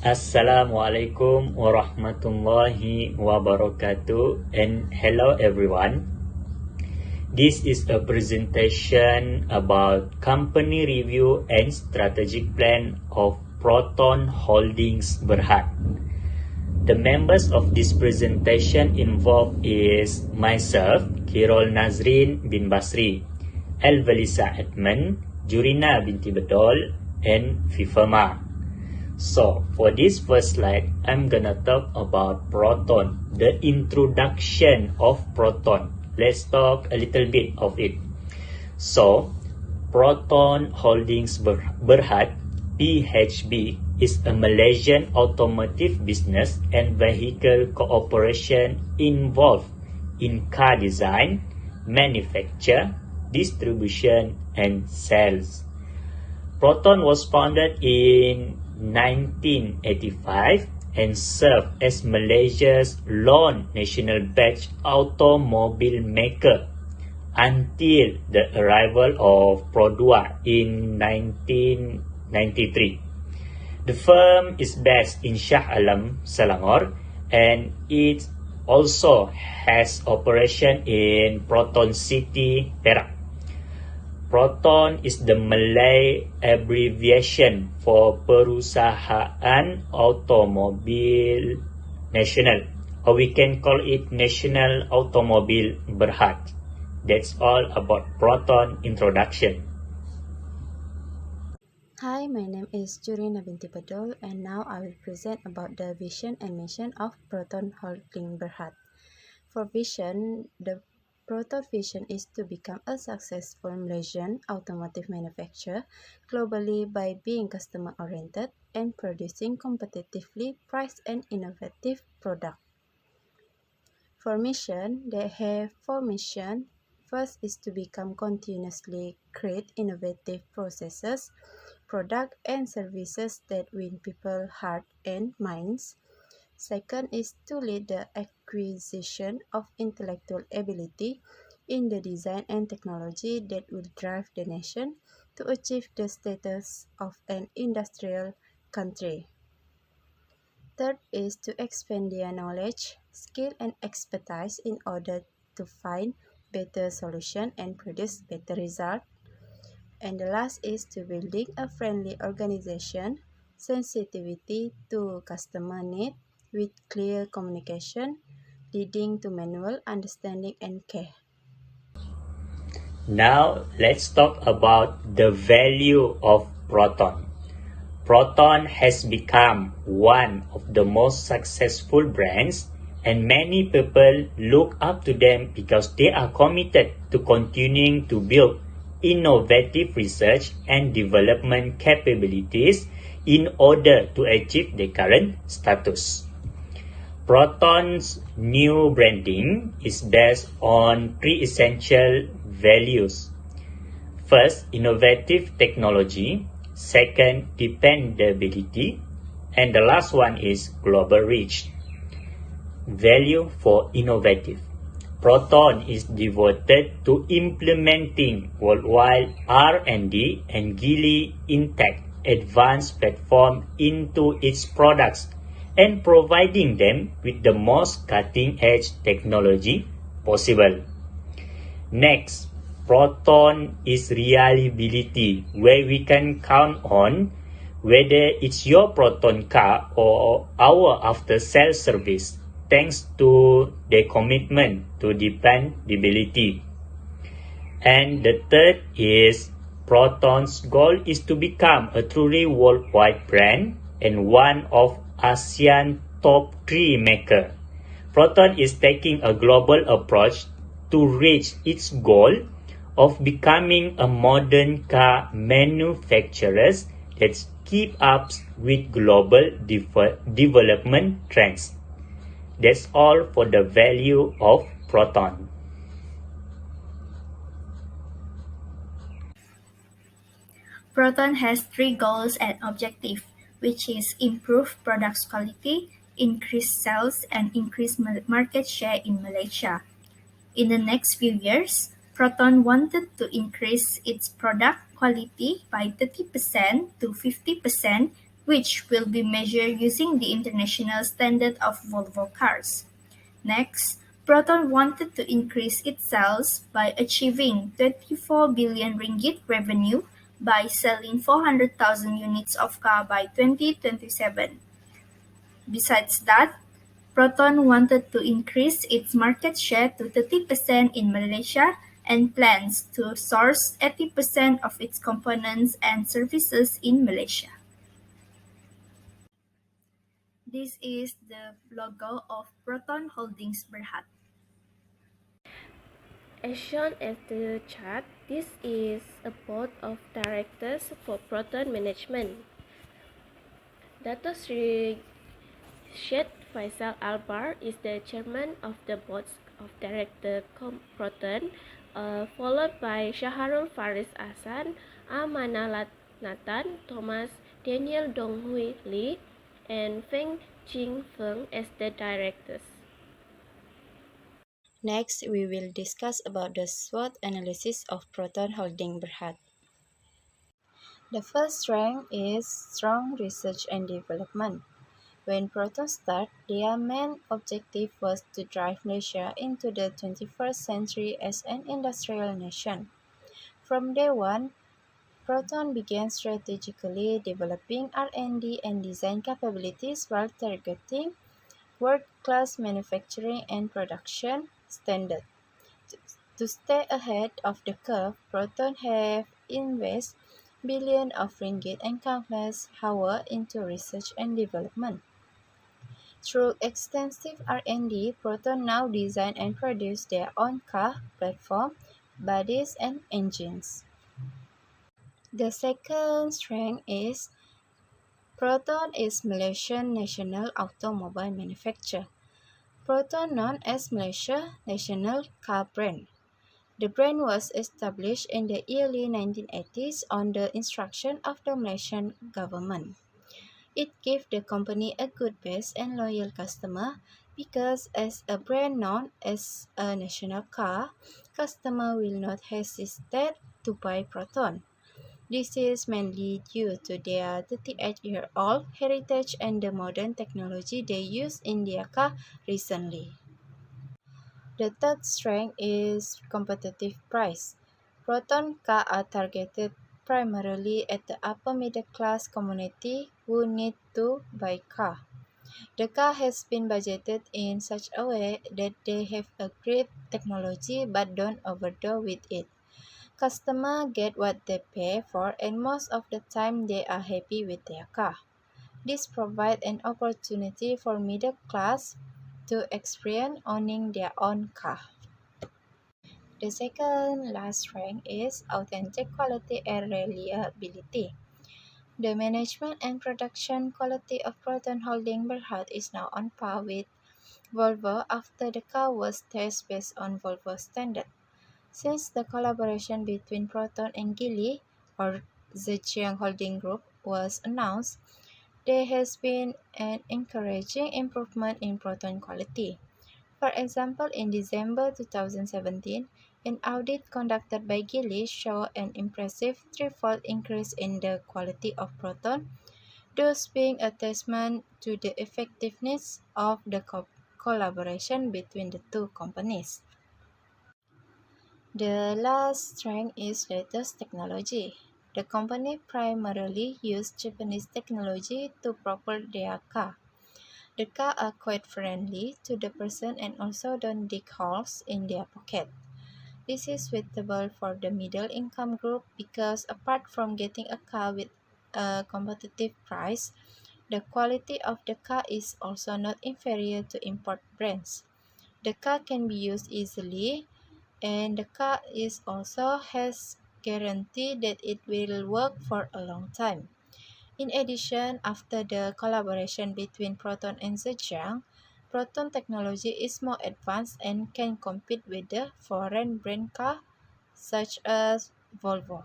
Assalamualaikum warahmatullahi wabarakatuh, and hello everyone. This is a presentation about company review and strategic plan of Proton Holdings Berhad. The members of this presentation involved is myself, Kirol Nazrin bin Basri, Elvelisa Edmund, Jurina binti Bedol, and Fifama. So, for this first slide, I'm gonna talk about Proton, the introduction of Proton. Let's talk a little bit of it. So, Proton Holdings Berhad, PHB, is a Malaysian automotive business and vehicle cooperation involved in car design, manufacture, distribution, and sales. Proton was founded in 1985 and served as Malaysia's lone national batch automobile maker until the arrival of Produa in 1993. The firm is based in Shah Alam, Selangor, and it also has operation in Proton City, Perak. Proton is the Malay abbreviation for Perusahaan Automobil Nasional, or we can call it National Automobil Berhad. That's all about Proton introduction. Hi, my name is Jurina binti Bedol, and now I will present about the vision and mission of Proton Holding Berhad. For vision, the Proton vision is to become a successful Malaysian automotive manufacturer globally by being customer-oriented and producing competitively priced and innovative products. For mission, they have four missions. First is to become continuously create innovative processes, products and services that win people's heart and minds. Second is to lead the acquisition of intellectual ability in the design and technology that will drive the nation to achieve the status of an industrial country. Third is to expand their knowledge, skill, and expertise in order to find better solutions and produce better results. And the last is to building a friendly organization, sensitivity to customer need with clear communication, leading to mutual understanding and care. Now, let's talk about the value of Proton. Proton has become one of the most successful brands, and many people look up to them because they are committed to continuing to build innovative research and development capabilities in order to achieve their current status. Proton's new branding is based on three essential values. First, innovative technology. Second, dependability. And the last one is global reach. Value for innovative. Proton is devoted to implementing worldwide R&D and Geely Intact advanced platform into its products and providing them with the most cutting-edge technology possible. Next, Proton is reliability, where we can count on whether it's your Proton car or our after-sales service, thanks to their commitment to dependability. And the third is Proton's goal is to become a truly worldwide brand and one of ASEAN top 3 maker. Proton is taking a global approach to reach its goal of becoming a modern car manufacturer that keep up with global development trends. That's all for the value of Proton. Proton has three goals and objectives, which is improve product quality, increase sales, and increase market share in Malaysia. In the next few years, Proton wanted to increase its product quality by 30% to 50% which will be measured using the international standard of Volvo cars. Next, Proton wanted to increase its sales by achieving 24 billion ringgit revenue by selling 400,000 units of car by 2027. Besides that, Proton wanted to increase its market share to 30% in Malaysia and plans to source 80% of its components and services in Malaysia. This is the logo of Proton Holdings Berhad. As shown at the chart, this is a board of directors for Proton Management. Dato Sri Syed Faisal Albar is the chairman of the board of directors Proton, followed by Shaharul Faris Ahsan, Amana Nathan Thomas, Daniel Donghui Lee, and Feng Jing Feng as the directors. Next, we will discuss about the SWOT analysis of Proton Holding Berhad. The first strength is strong research and development. When Proton started, their main objective was to drive Malaysia into the 21st century as an industrial nation. From day one, Proton began strategically developing R&D and design capabilities while targeting world-class manufacturing and production standards. To stay ahead of the curve, Proton have invested billions of ringgit and countless hours into research and development. Through extensive R&D, Proton now design and produce their own car, platform, bodies and engines. The second strength is Proton is Malaysian national automobile manufacturer. Proton known as Malaysia National Car Brand. The brand was established in the early 1980s on the instruction of the Malaysian government. It gave the company a good base and loyal customer because as a brand known as a national car, customer will not hesitate to buy Proton. This is mainly due to their 38-year-old heritage and the modern technology they use in their car recently. The third strength is competitive price. Proton cars are targeted primarily at the upper middle class community who need to buy car. The car has been budgeted in such a way that they have a great technology but don't overdo with it. Customers get what they pay for and most of the time they are happy with their car. This provides an opportunity for middle class to experience owning their own car. The second last strength is authentic quality and reliability. The management and production quality of Proton Holding Berhad is now on par with Volvo after the car was tested based on Volvo standard. Since the collaboration between Proton and Geely, or Zhejiang Holding Group, was announced, there has been an encouraging improvement in Proton quality. For example, in December 2017, an audit conducted by Geely showed an impressive threefold increase in the quality of Proton, thus being a testament to the effectiveness of the collaboration between the two companies. The last strength is latest technology. The company primarily used Japanese technology to propel their car. The cars are quite friendly to the person and also don't dig holes in their pocket. This is suitable for the middle income group because apart from getting a car with a competitive price, the quality of the car is also not inferior to import brands. The car can be used easily and the car is also has guarantee that it will work for a long time. In addition, after the collaboration between Proton and Zhejiang, Proton technology is more advanced and can compete with the foreign brand car such as Volvo.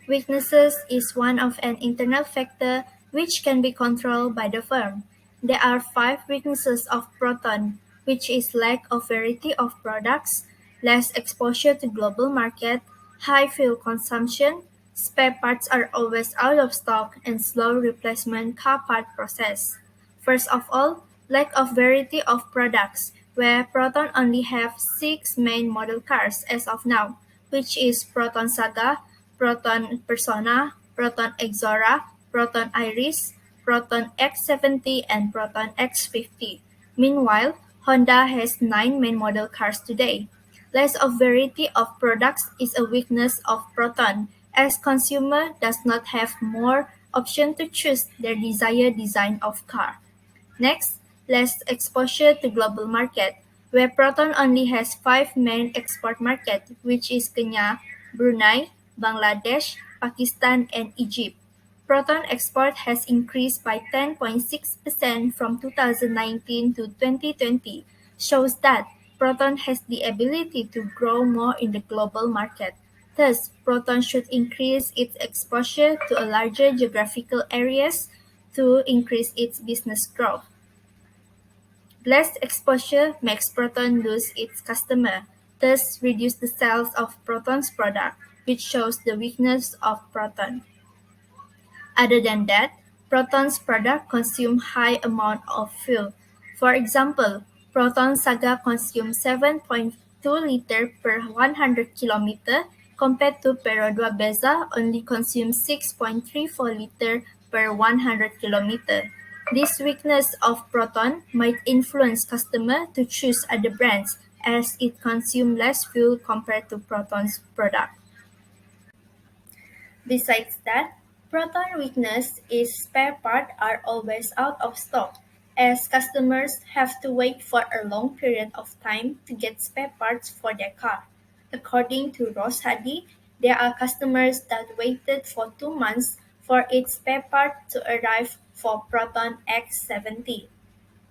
Weaknesses is one of an internal factor which can be controlled by the firm. There are five weaknesses of Proton, which is lack of variety of products, less exposure to global market, high fuel consumption, Spare parts are always out of stock and slow replacement car part process. First of all, lack of variety of products, where Proton only have 6 main model cars as of now, which is Proton Saga, Proton Persona, Proton Exora, Proton Iris, Proton X70 and Proton X50. Meanwhile, Honda has 9 main model cars today. Less of variety of products is a weakness of Proton, as consumer does not have more option to choose their desired design of car. Next, less exposure to global market, where Proton only has 5 main export market, which is Kenya, Brunei, Bangladesh, Pakistan, and Egypt. Proton export has increased by 10.6% from 2019 to 2020, shows that Proton has the ability to grow more in the global market. Thus, Proton should increase its exposure to a larger geographical areas to increase its business growth. Less exposure makes Proton lose its customer, thus reduce the sales of Proton's product, which shows the weakness of Proton. Other than that, Proton's product consume high amount of fuel. For example, Proton Saga consumes 7.2 liter per 100 km compared to Pero 2 Beza only consumes 6.34 liter per 100 km. This weakness of Proton might influence customer to choose other brands as it consumes less fuel compared to Proton's product. Besides that, Proton weakness is spare parts are always out of stock, as customers have to wait for a long period of time to get spare parts for their car. According to Ross Hadi, there are customers that waited for 2 months for its spare part to arrive for Proton X70.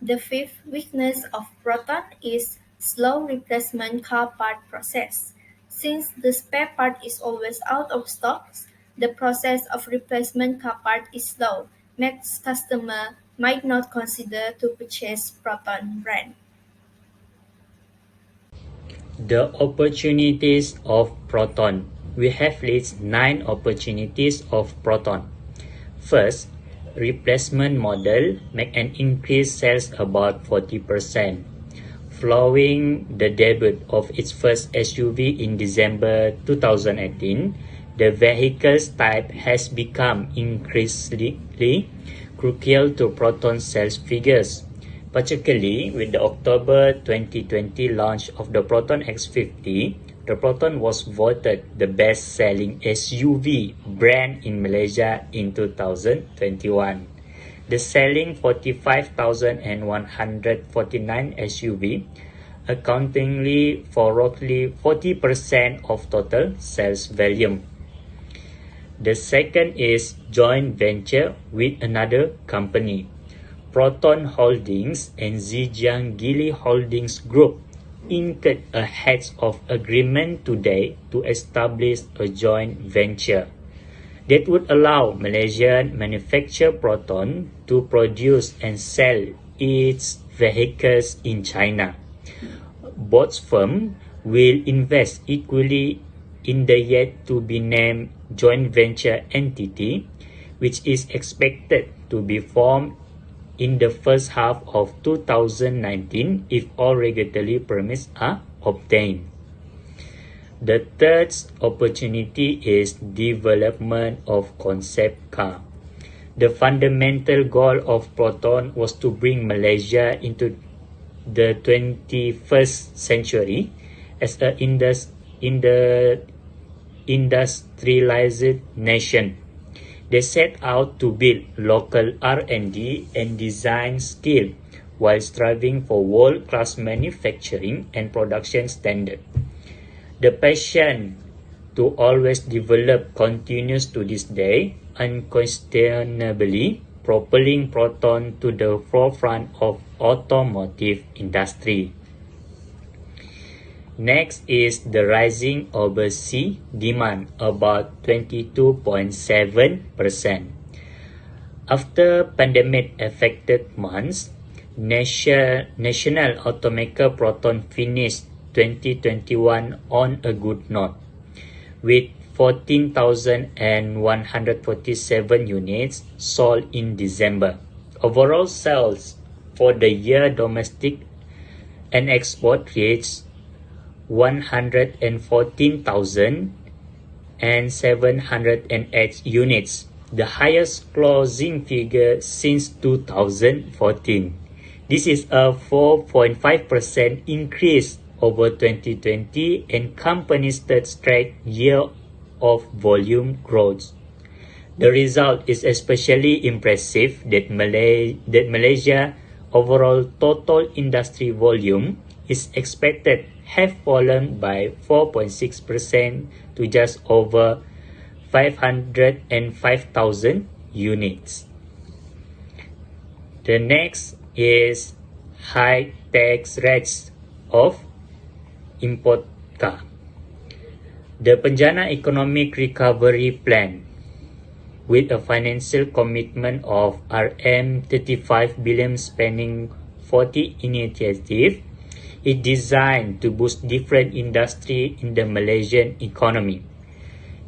The fifth weakness of Proton is slow replacement car part process. Since the spare part is always out of stock, the process of replacement car part is slow, makes customer might not consider to purchase Proton brand. The opportunities of Proton. We have listed 9 opportunities of Proton. First, replacement model make an increased sales about 40%. Following the debut of its first SUV in December 2018, the vehicle's type has become increasingly crucial to Proton sales figures, particularly with the October 2020 launch of the Proton X50. The Proton was voted the best-selling SUV brand in Malaysia in 2021. The selling 45,149 SUV, accounting for roughly 40% of total sales volume. The second is joint venture with another company. Proton Holdings and Zhejiang Geely Holdings Group inked a heads of agreement today to establish a joint venture that would allow Malaysian manufacturer Proton to produce and sell its vehicles in China. Both firms will invest equally in the yet-to-be-named joint venture entity, which is expected to be formed in the first half of 2019 if all regulatory permits are obtained. The third opportunity is development of concept car. The fundamental goal of Proton was to bring Malaysia into the 21st century as an industrialized nation. They set out to build local R&D and design skill while striving for world-class manufacturing and production standards. The passion to always develop continues to this day, unquestionably propelling Proton to the forefront of automotive industry. Next is the rising overseas demand, about 22.7%. After pandemic-affected months, national automaker Proton finished 2021 on a good note, with 14,147 units sold in December. Overall sales for the year domestic and export reached 114,708 units, the highest closing figure since 2014. This is a 4.5% increase over 2020 and company's third straight year of volume growth. The result is especially impressive that Malaysia overall total industry volume is expected have fallen by 4.6% to just over 505,000 units. The next is high tax rates of import car. The Penjana Economic Recovery Plan, with a financial commitment of RM35 billion spanning 40 initiatives, is designed to boost different industries in the Malaysian economy.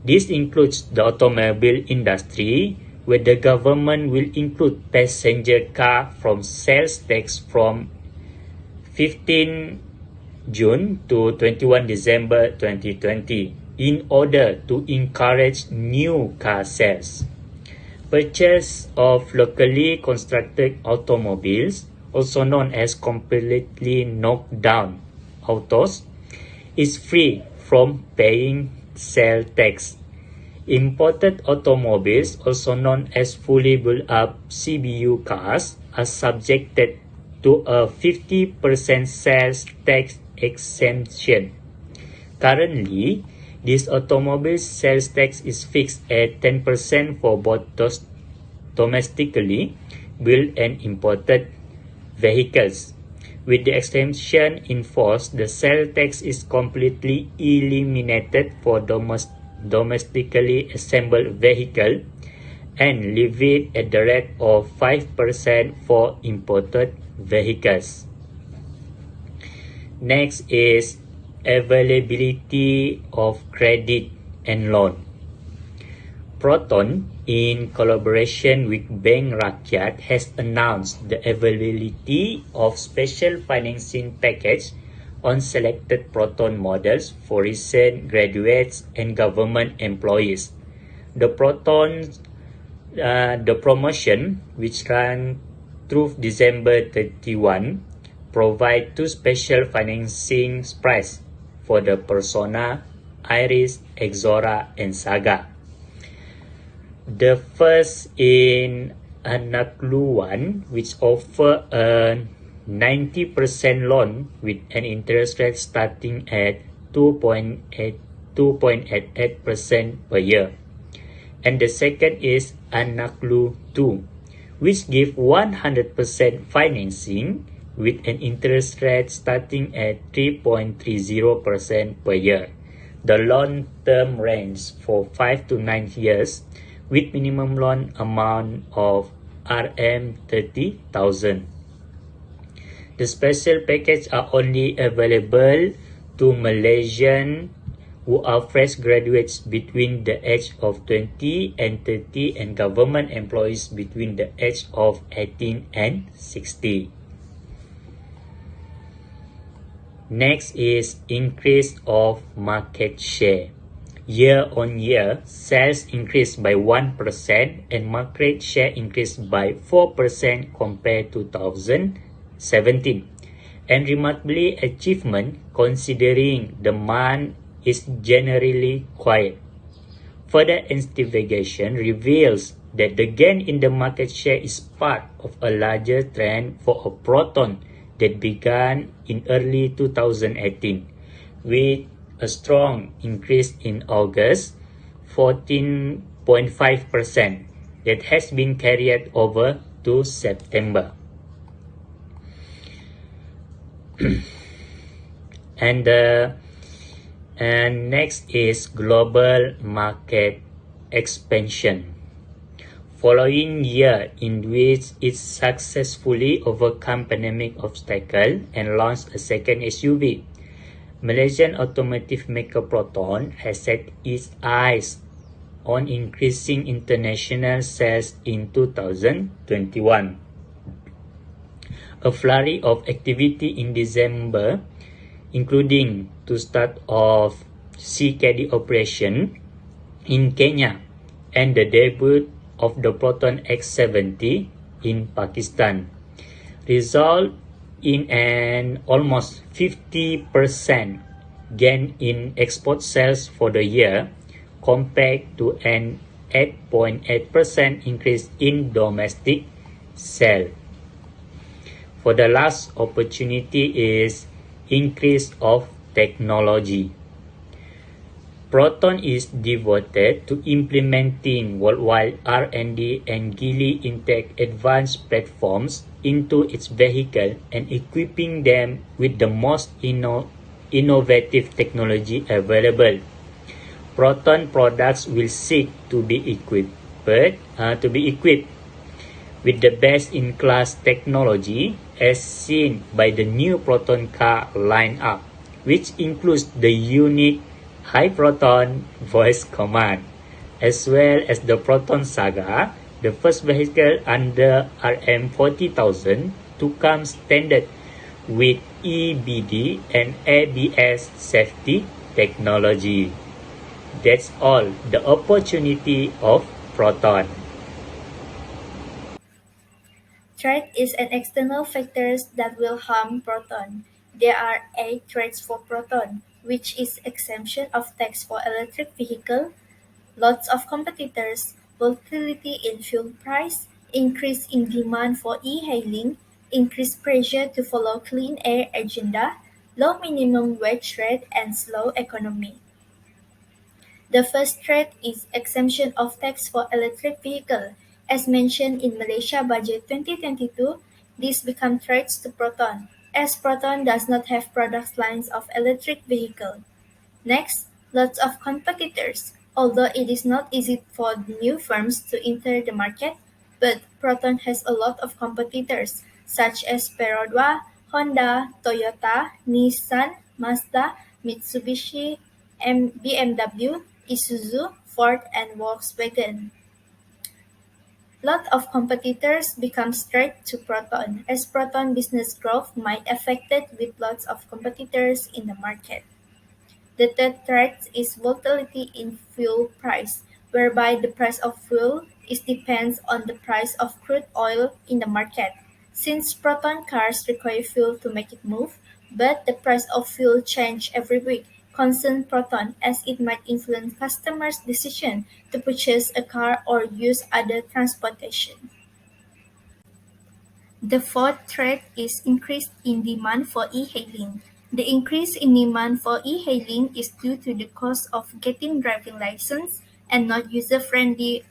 This includes the automobile industry, where the government will include passenger car from sales tax from 15 June to 21 December 2020 in order to encourage new car sales. Purchase of locally constructed automobiles, also known as completely knocked down autos, is free from paying sales tax. Imported automobiles, also known as fully built up CBU cars, are subjected to a 50% sales tax exemption. Currently, this automobile sales tax is fixed at 10% for both those domestically built and imported vehicles. With the exemption in force, the sales tax is completely eliminated for domestically assembled vehicle and levied at the rate of 5% for imported vehicles. Next is availability of credit and loan. Proton, in collaboration with Bank Rakyat, has announced the availability of special financing package on selected Proton models for recent graduates and government employees. The promotion, which ran through December 31, provide two special financing price for the Persona, Iris, Exora, and Saga. The first in Anakluan, which offer a 90% loan with an interest rate starting at 2.88% per year. And the second is Anaklu 2, which give 100% financing with an interest rate starting at 3.30% per year. The loan term range for 5 to 9 years with minimum loan amount of RM30,000. The special package are only available to Malaysian who are fresh graduates between the age of 20 and 30 and government employees between the age of 18 and 60. Next is increase of market share. Year on year, sales increased by 1% and market share increased by 4% compared to 2017. And remarkably achievement considering demand is generally quiet. Further investigation reveals that the gain in the market share is part of a larger trend for a Proton that began in early 2018, with a strong increase in August, 14.5%, that has been carried over to September. And next is global market expansion. Following year in which it successfully overcome pandemic obstacle and launched a second SUV, Malaysian automotive maker Proton has set its eyes on increasing international sales in 2021. A flurry of activity in December, including to start of CKD operation in Kenya and the debut of the Proton X70 in Pakistan, result in an almost 50% gain in export sales for the year compared to an 8.8% increase in domestic sales. For the last opportunity is increase of technology. Proton is devoted to implementing worldwide R&D and Geely Intake advanced platforms into its vehicle and equipping them with the most innovative technology available. Proton products will seek to be equipped with the best-in-class technology as seen by the new Proton car lineup, which includes the unique High Proton voice command, as well as the Proton Saga, the first vehicle under RM40,000 to come standard with EBD and ABS safety technology. That's all the opportunity of Proton. Threat is an external factor that will harm Proton. There are 8 threats for Proton, which is exemption of tax for electric vehicle, lots of competitors, volatility in fuel price, increase in demand for e-hailing, increased pressure to follow clean air agenda, low minimum wage rate, and slow economy. The first threat is exemption of tax for electric vehicle. As mentioned in Malaysia Budget 2022, these become threats to Proton, as Proton does not have product lines of electric vehicle. Next, lots of competitors. Although it is not easy for new firms to enter the market, but Proton has a lot of competitors such as Berhad, Honda, Toyota, Nissan, Mazda, Mitsubishi, BMW, Isuzu, Ford, and Volkswagen. Lot of competitors become threat to Proton, as Proton business growth might affected with lots of competitors in the market. The third threat is volatility in fuel price, whereby the price of fuel depends on the price of crude oil in the market. Since Proton cars require fuel to make it move, but the price of fuel change every week, concern Proton as it might influence customers' decision to purchase a car or use other transportation. The fourth threat is increase in demand for e-hailing. The increase in demand for e-hailing is due to the cost of getting driving license and not user-friendly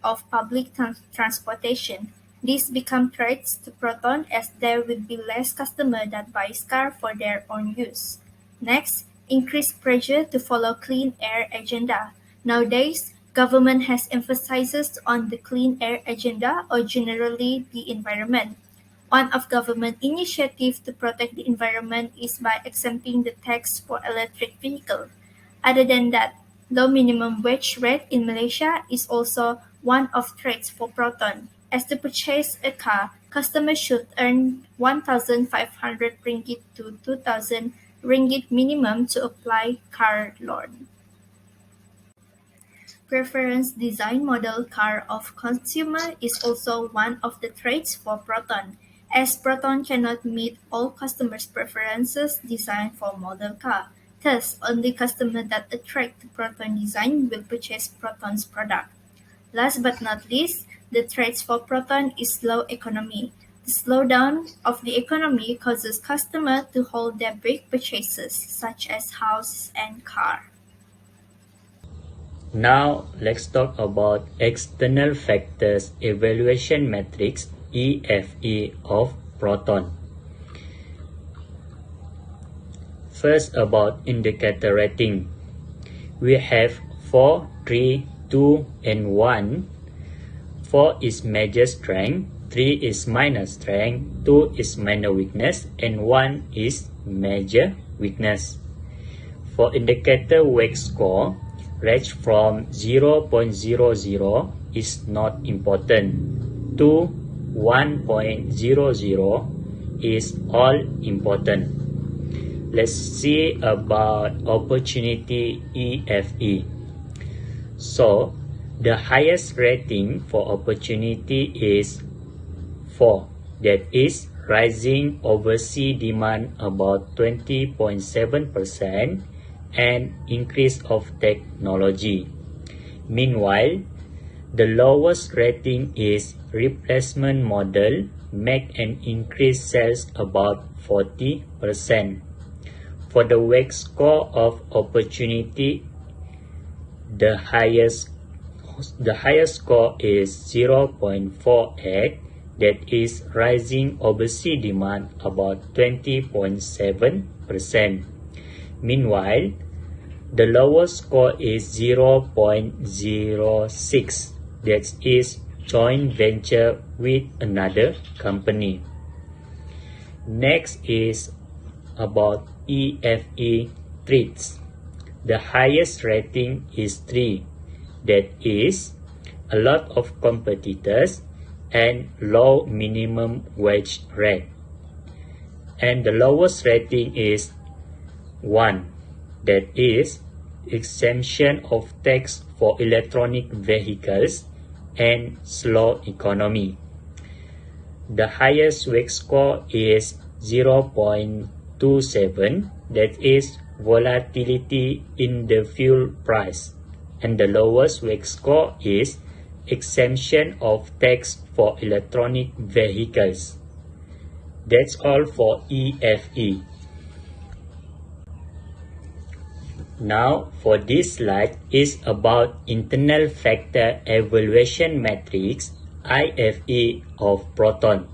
of public transportation. These become threats to Proton as there will be less customer that buys car for their own use. Next, increased pressure to follow clean air agenda. Nowadays, government has emphasizes on the clean air agenda or generally the environment. One of government initiatives to protect the environment is by exempting the tax for electric vehicles. Other than that, low minimum wage rate in Malaysia is also one of threats for Proton. As to purchase a car, customers should earn 1,500 ringgit to 2,000 ringgit minimum to apply car loan. Preference design model car of consumer is also one of the threats for Proton, as Proton cannot meet all customers' preferences design for model car. Thus, only customers that attract to Proton design will purchase Proton's product. Last but not least, the threats for Proton is slow economy. The slowdown of the economy causes customers to hold their big purchases, such as house and car. Now, let's talk about external factors evaluation matrix EFE of Proton. First, about indicator rating. We have 4, 3, 2, and 1. 4 is major strength, 3 is minor strength, 2 is minor weakness, and 1 is major weakness. For indicator weight score, range from 0.00 is not important to 1.00 is all important. Let's see about opportunity EFE. So, the highest rating for opportunity is 4, that is rising overseas demand about 20.7% and increase of technology. Meanwhile, the lowest rating is replacement model make an increased sales about 40%. For the weight score of opportunity, the highest score is 0.48, that is rising overseas demand about 20.7%. Meanwhile, the lowest score is 0.06, that is joint venture with another company. Next is about EFE treats. The highest rating is 3, that is a lot of competitors and low minimum wage rate. And the lowest rating is 1, that is exemption of tax for electronic vehicles and slow economy. The highest weight score is 0.27, that is volatility in the fuel price. And the lowest weight score is exemption of tax for electronic vehicles. That's all for EFE. Now for this slide is about internal factor evaluation matrix IFE of Proton.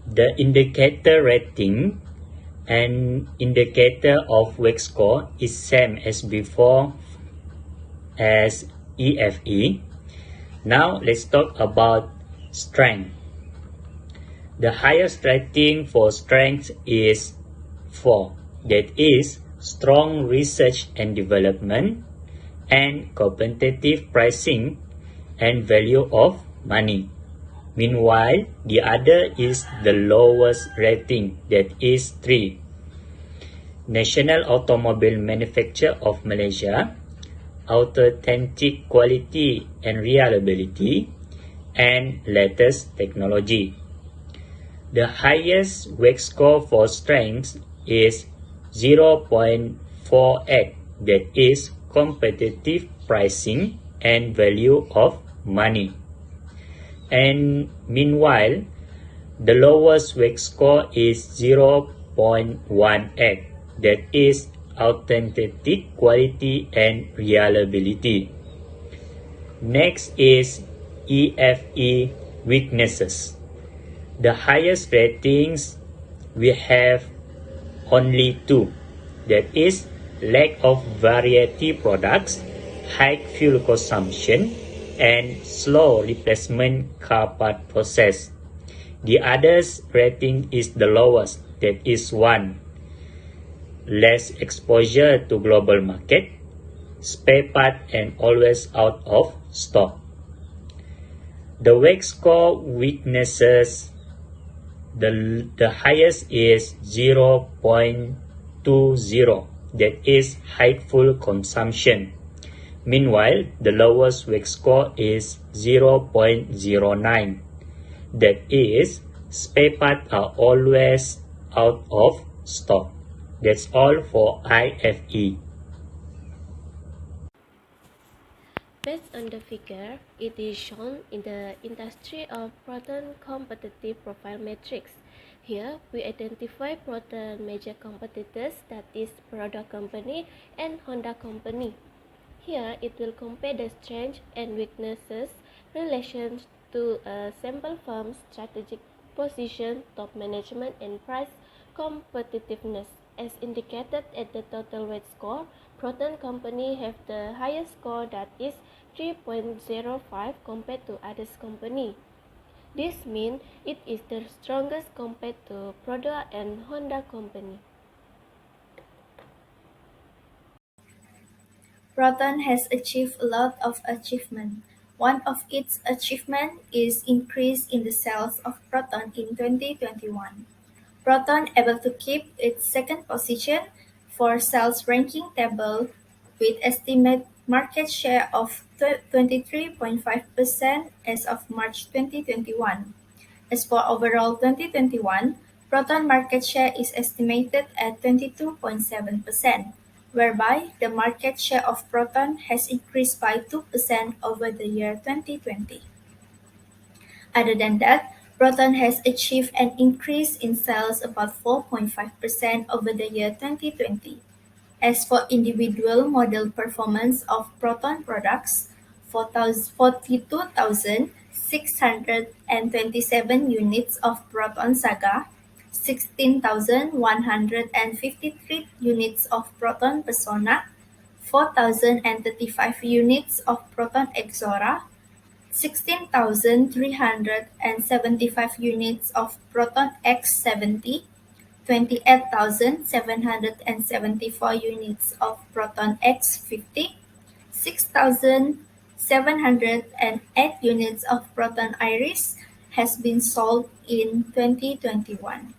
The indicator rating and indicator of weight score is same as before as EFE. Now let's talk about strength. The highest rating for strength is 4, that is strong research and development and competitive pricing and value of money. Meanwhile, the other is the lowest rating, that is 3. National Automobile Manufacturer of Malaysia, authentic quality and reliability, and latest technology. The highest weight score for strength is 0.48, that is competitive pricing and value of money. And meanwhile, the lowest weight score is 0.18, that is authentic quality and reliability. Next is EFE weaknesses. The highest ratings we have only 2, that is lack of variety products, high fuel consumption, and slow replacement car part process. The others rating is the lowest, that is 1. Less exposure to global market, spare part and always out of stock. The weight score weaknesses, the highest is 0.20, that is high fuel consumption. Meanwhile, the lowest weight score is 0.09, that is spare parts are always out of stock. That's all for IFE. Based on the figure, it is shown in the industry of Proton competitive profile matrix. Here, we identify Proton major competitors, that is product company and Honda company. Here, it will compare the strengths and weaknesses relations to a sample firm's strategic position, top management, and price competitiveness. As indicated at the total weight score, Proton company have the highest score, that is 3.05 compared to others company. This means it is the strongest compared to Proton and Honda company. Proton has achieved a lot of achievement. One of its achievements is increase in the sales of Proton in 2021. Proton able to keep its second position for sales ranking table with estimate market share of 23.5% as of March 2021. As for overall 2021, Proton market share is estimated at 22.7%, whereby the market share of Proton has increased by 2% over the year 2020. Other than that, Proton has achieved an increase in sales about 4.5% over the year 2020. As for individual model performance of Proton products, 42,627 units of Proton Saga, 16,153 units of Proton Persona, 4,035 units of Proton Exora, 16,375 units of Proton X70, 28,774 units of Proton X50, 6,708 units of Proton Iris has been sold in 2021.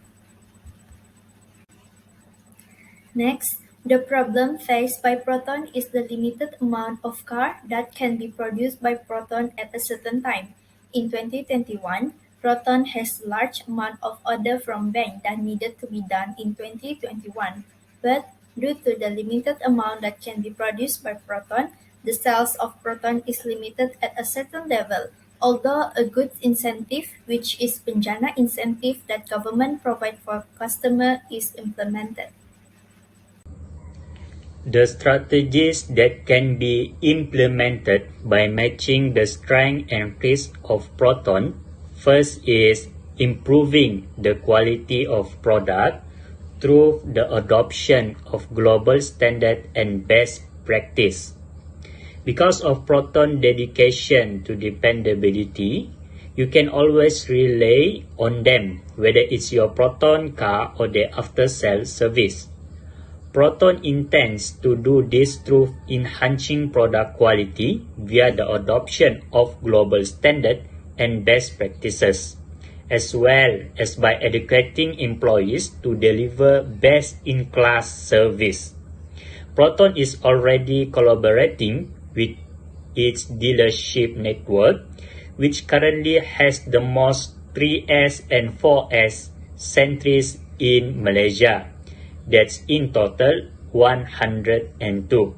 Next, the problem faced by Proton is the limited amount of car that can be produced by Proton at a certain time. In 2021, Proton has large amount of order from bank that needed to be done in 2021. But due to the limited amount that can be produced by Proton, the sales of Proton is limited at a certain level. Although a good incentive, which is Penjana incentive that government provide for customer, is implemented. The strategies that can be implemented by matching the strength and risk of Proton first is improving the quality of product through the adoption of global standard and best practice. Because of Proton dedication to dependability, you can always rely on them, whether it's your Proton car or the after-sales service. Proton intends to do this through enhancing product quality via the adoption of global standard and best practices, as well as by educating employees to deliver best-in-class service. Proton is already collaborating with its dealership network, which currently has the most 3S and 4S centers in Malaysia. That's in total 102.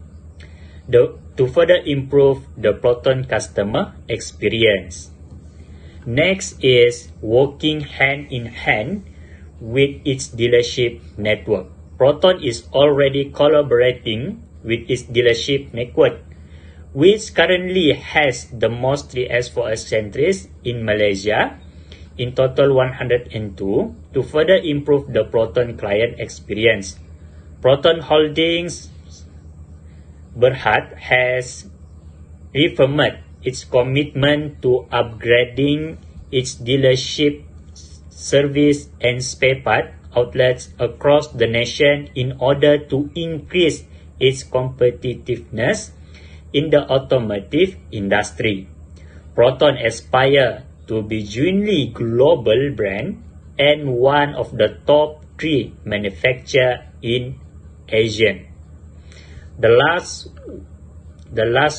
To further improve the Proton customer experience. Next is working hand in hand with its dealership network. Proton is already collaborating with its dealership network, which currently has the most 3S 4S centers in Malaysia, in total 102, to further improve the Proton client experience. Proton Holdings Berhad has reaffirmed its commitment to upgrading its dealership service and spare part outlets across the nation in order to increase its competitiveness in the automotive industry. Proton aspires to be genuinely global brand and one of the top 3 manufacturers in Asia. The last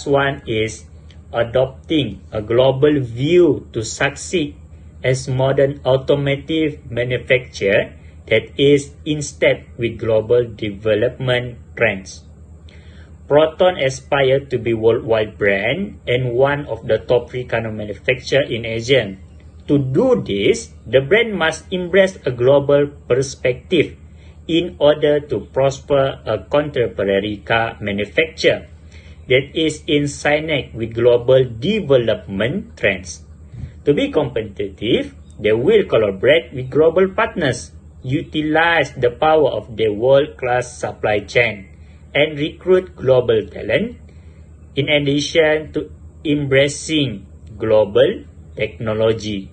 one is adopting a global view to succeed as modern automotive manufacturer that is in step with global development trends. Proton aspires to be worldwide brand and one of the top 3 car manufacturers in Asia. To do this, the brand must embrace a global perspective in order to prosper a contemporary car manufacturer that is in sync with global development trends. To be competitive, they will collaborate with global partners, utilize the power of their world-class supply chain, and recruit global talent, in addition to embracing global technology.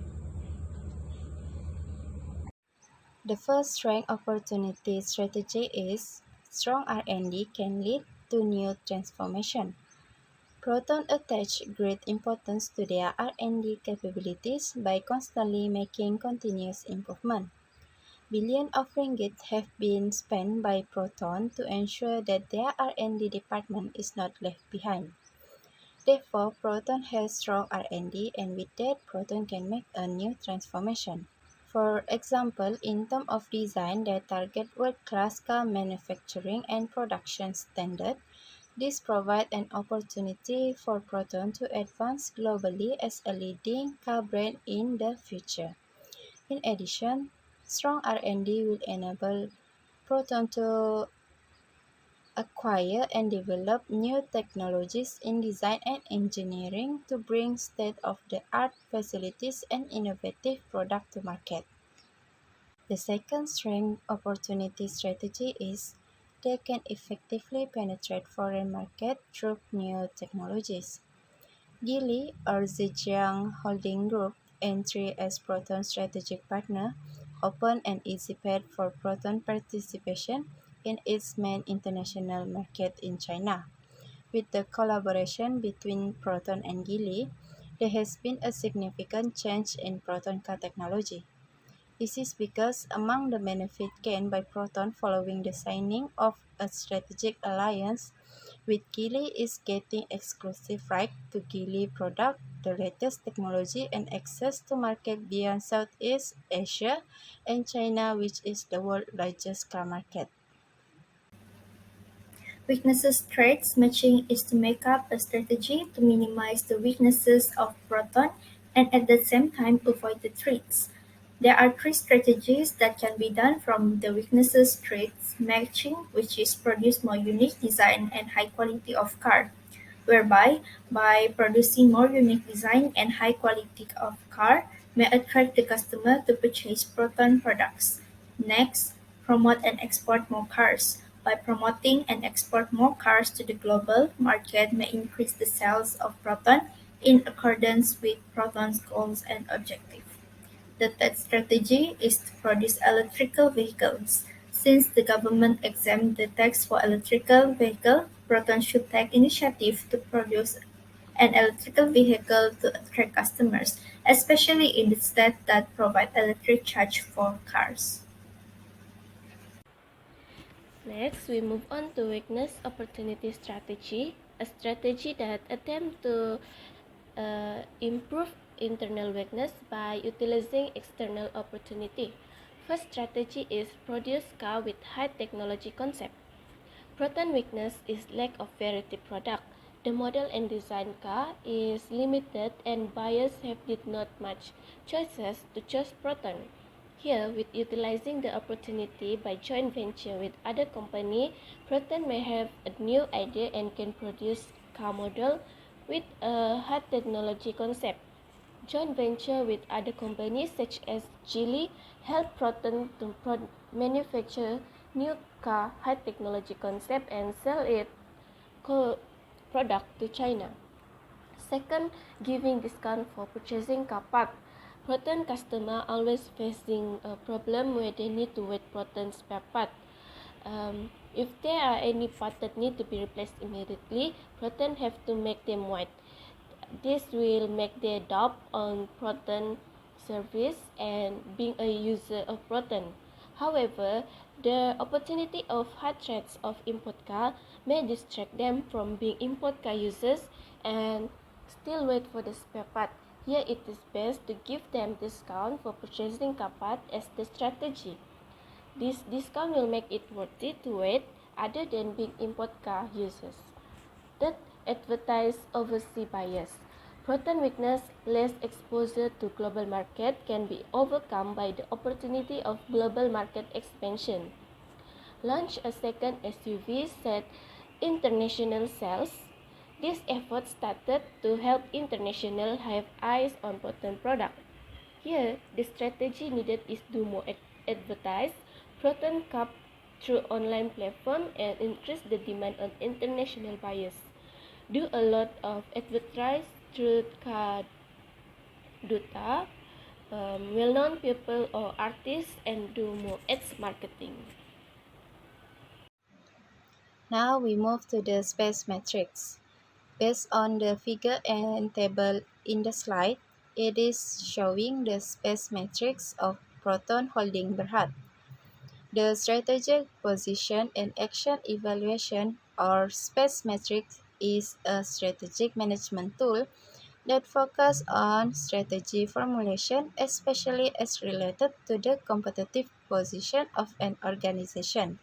The first strength opportunity strategy is strong R&D can lead to new transformation. Proton attach great importance to their R&D capabilities by constantly making continuous improvement. Billions of ringgit have been spent by Proton to ensure that their R&D department is not left behind. Therefore, Proton has strong R&D, and with that, Proton can make a new transformation. For example, in terms of design that target world-class car manufacturing and production standard, this provides an opportunity for Proton to advance globally as a leading car brand in the future. In addition, strong R&D will enable Proton to acquire and develop new technologies in design and engineering to bring state-of-the-art facilities and innovative products to market. The second strength opportunity strategy is they can effectively penetrate foreign market through new technologies. Geely or Zhejiang Holding Group entry as Proton strategic partner opened an easy path for Proton participation in its main international market in China. With the collaboration between Proton and Geely, there has been a significant change in Proton car technology. This is because among the benefits gained by Proton following the signing of a strategic alliance with Geely is getting exclusive right to Geely product, the latest technology and access to market beyond Southeast Asia and China, which is the world's largest car market. Weaknesses Strengths matching is to make up a strategy to minimize the weaknesses of Proton and at the same time avoid the threats. There are three strategies that can be done from the weaknesses strengths matching, which is produce more unique design and high quality of car, whereby by producing more unique design and high quality of car may attract the customer to purchase Proton products. Next, promote and export more cars. By promoting and export more cars to the global market may increase the sales of Proton in accordance with Proton's goals and objectives. The third strategy is to produce electrical vehicles. Since the government exempt the tax for electrical vehicle, Proton should take initiative to produce an electrical vehicle to attract customers, especially in the states that provide electric charge for cars. Next, we move on to weakness opportunity strategy, a strategy that attempts to improve internal weakness by utilizing external opportunity. First strategy is produce car with high technology concept. Proton weakness is lack of variety product. The model and design car is limited and buyers have did not much choices to choose Proton. Here, with utilizing the opportunity by joint venture with other company, Proton may have a new idea and can produce car model with a high technology concept. Joint venture with other companies such as Geely help Proton to manufacture new car high technology concept and sell it product to China. Second, giving discount for purchasing car part. Proton customer always facing a problem where they need to wait Proton spare part. If there are any parts that need to be replaced immediately, Proton have to make them white. This will make their doubt on Proton service and being a user of Proton. However, the opportunity of high threats of import car may distract them from being import car users and still wait for the spare part. Here it is best to give them discount for purchasing car part as the strategy. This discount will make it worth it to wait other than being import car users. That advertise overseas buyers. Proton weakness, less exposure to global market can be overcome by the opportunity of global market expansion. Launch a second SUV set international sales. This effort started to help international have eyes on Proton product. Here, the strategy needed is to more advertise Proton Cup through online platform and increase the demand on international buyers. Do a lot of advertise through car duta, well-known people or artists, and do more ads marketing. Now we move to the space matrix. Based on the figure and table in the slide, it is showing the space matrix of Proton Holding Berhad. The strategic position and action evaluation or space matrix is a strategic management tool that focuses on strategy formulation, especially as related to the competitive position of an organization.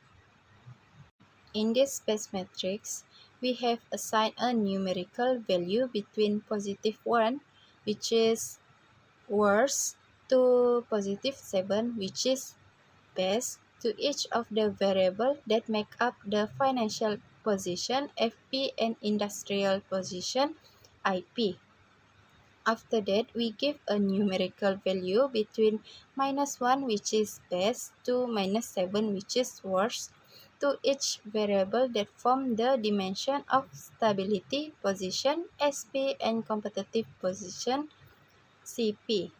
In this space matrix, we have assigned a numerical value between +1, which is worst, to +7, which is best, to each of the variables that make up the financial position FP and industrial position IP. After that, we give a numerical value between -1, which is best, to -7, which is worst, to each variable that form the dimension of stability position SP and competitive position CP.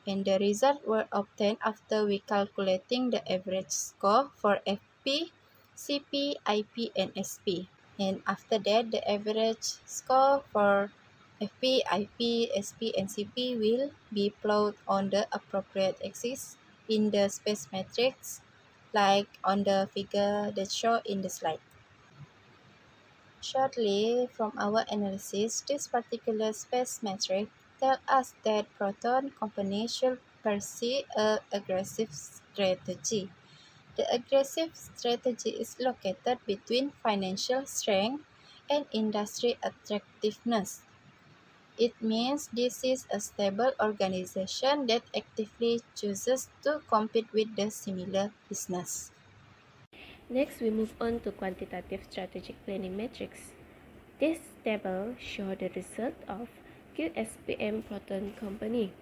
And the results were obtained after we calculating the average score for FP, CP, IP, and SP. And after that, the average score for FP, IP, SP, and CP will be plotted on the appropriate axis in the space matrix, like on the figure that shown in the slide. Shortly, from our analysis, this particular space matrix tells us that Proton company should pursue an aggressive strategy. The aggressive strategy is located between financial strength and industry attractiveness. It means this is a stable organization that actively chooses to compete with the similar business. Next, we move on to quantitative strategic planning metrics. This table shows the result of QSPM Proton Company.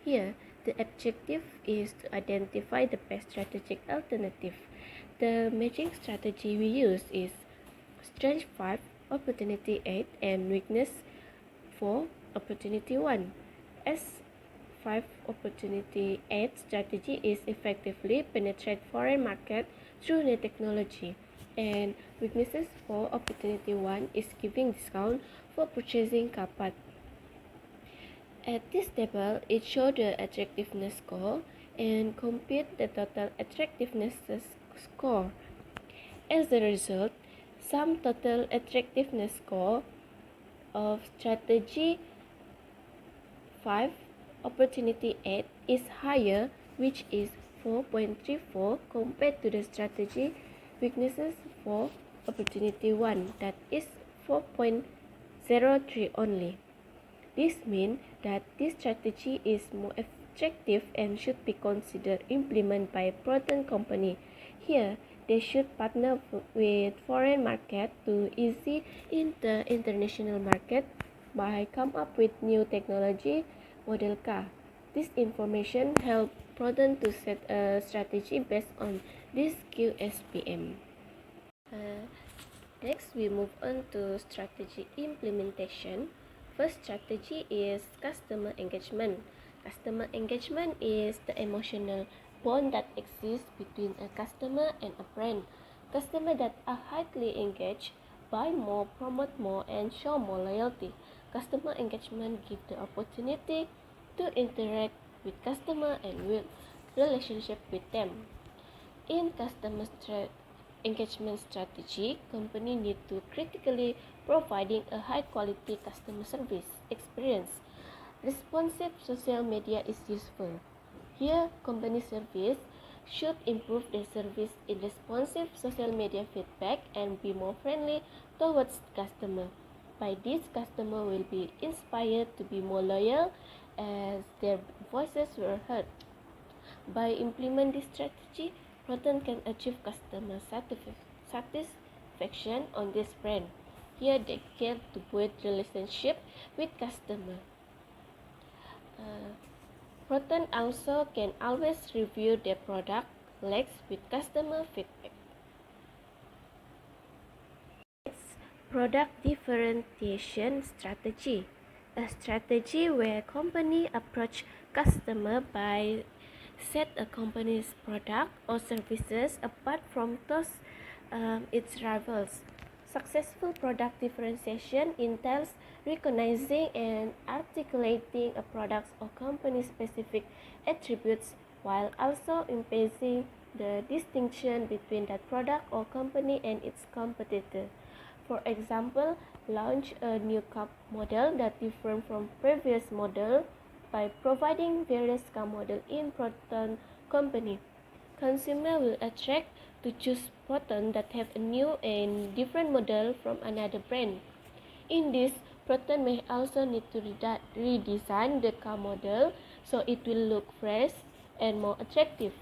Here, the objective is to identify the best strategic alternative. The matching strategy we use is strength 5, opportunity 8, and weakness 4, opportunity 1. As 5 opportunity 8 strategy is effectively penetrate foreign market through new technology, and weaknesses for opportunity 1 is giving discount for purchasing kapat. At this table, it shows the attractiveness score and compute the total attractiveness score. As a result, sum total attractiveness score of strategy 5 opportunity 8 is higher, which is 4.34 compared to the strategy weaknesses for opportunity 1, that is 4.03 only. This means that this strategy is more attractive and should be considered implemented by Proton company. Here, they should partner with foreign market to easy in the international market by come up with new technology model car. This information help Proton to set a strategy based on this QSPM. Next, we move on to strategy implementation. First strategy is customer engagement. Customer engagement is the emotional bond that exists between a customer and a brand. Customers that are highly engaged buy more, promote more, and show more loyalty. Customer engagement gives the opportunity to interact with customer and build relationship with them. In customer engagement strategy, company need to critically providing a high quality customer service experience. Responsive social media is useful. Here, company service should improve their service in responsive social media feedback and be more friendly towards customer. By this, customer will be inspired to be more loyal as their voices were heard. By implementing this strategy, Proton can achieve customer satisfaction on this brand. Here they get to build relationship with customer. Proton also can always review their product legs with customer feedback. Product differentiation strategy. A strategy where company approach customer by set a company's product or services apart from those its rivals. Successful product differentiation entails recognizing and articulating a product's or company specific attributes while also emphasizing the distinction between that product or company and its competitor. For example, launch a new car model that differs from previous model by providing various car model in Proton company. Consumer will attract to choose Proton that have a new and different model from another brand. In this, Proton may also need to redesign the car model so it will look fresh and more attractive.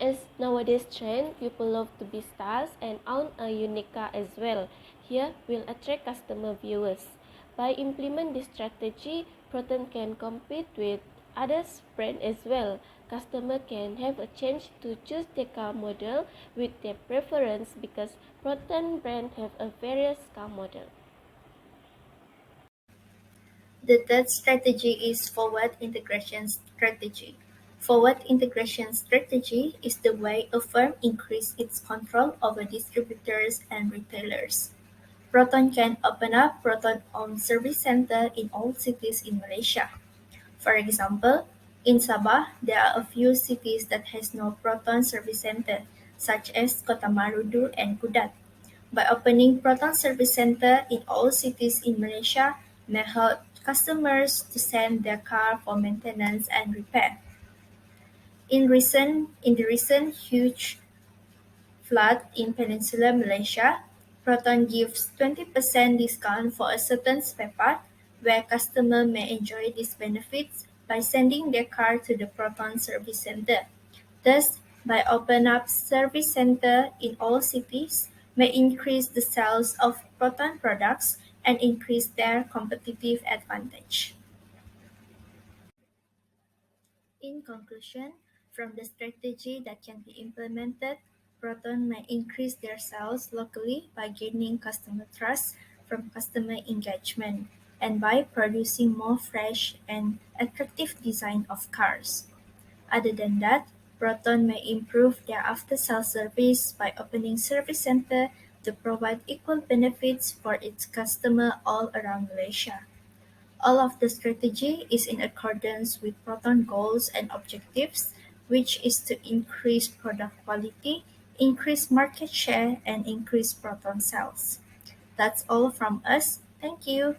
As nowadays trend, people love to be stars and own a unique car as well. Here will attract customer viewers. By implement this strategy, Proton can compete with others brand as well. Customer can have a chance to choose the car model with their preference because Proton brand have a various car model. The third strategy is forward integration strategy. Forward integration strategy is the way a firm increases its control over distributors and retailers. Proton can open up Proton-owned service center in all cities in Malaysia. For example, in Sabah, there are a few cities that has no Proton service center, such as Kota Marudu and Kudat. By opening Proton Service Center in all cities in Malaysia may help customers to send their car for maintenance and repair. In the recent huge flood in Peninsular Malaysia, Proton gives 20% discount for a certain spare part, where customers may enjoy these benefits by sending their car to the Proton Service Center. Thus, by opening up service centers in all cities may increase the sales of Proton products and increase their competitive advantage. In conclusion, from the strategy that can be implemented, Proton may increase their sales locally by gaining customer trust from customer engagement and by producing more fresh and attractive design of cars. Other than that, Proton may improve their after-sales service by opening service centers to provide equal benefits for its customers all around Malaysia. All of the strategy is in accordance with Proton goals and objectives, which is to increase product quality, increase market share, and increase Proton sales. That's all from us. Thank you.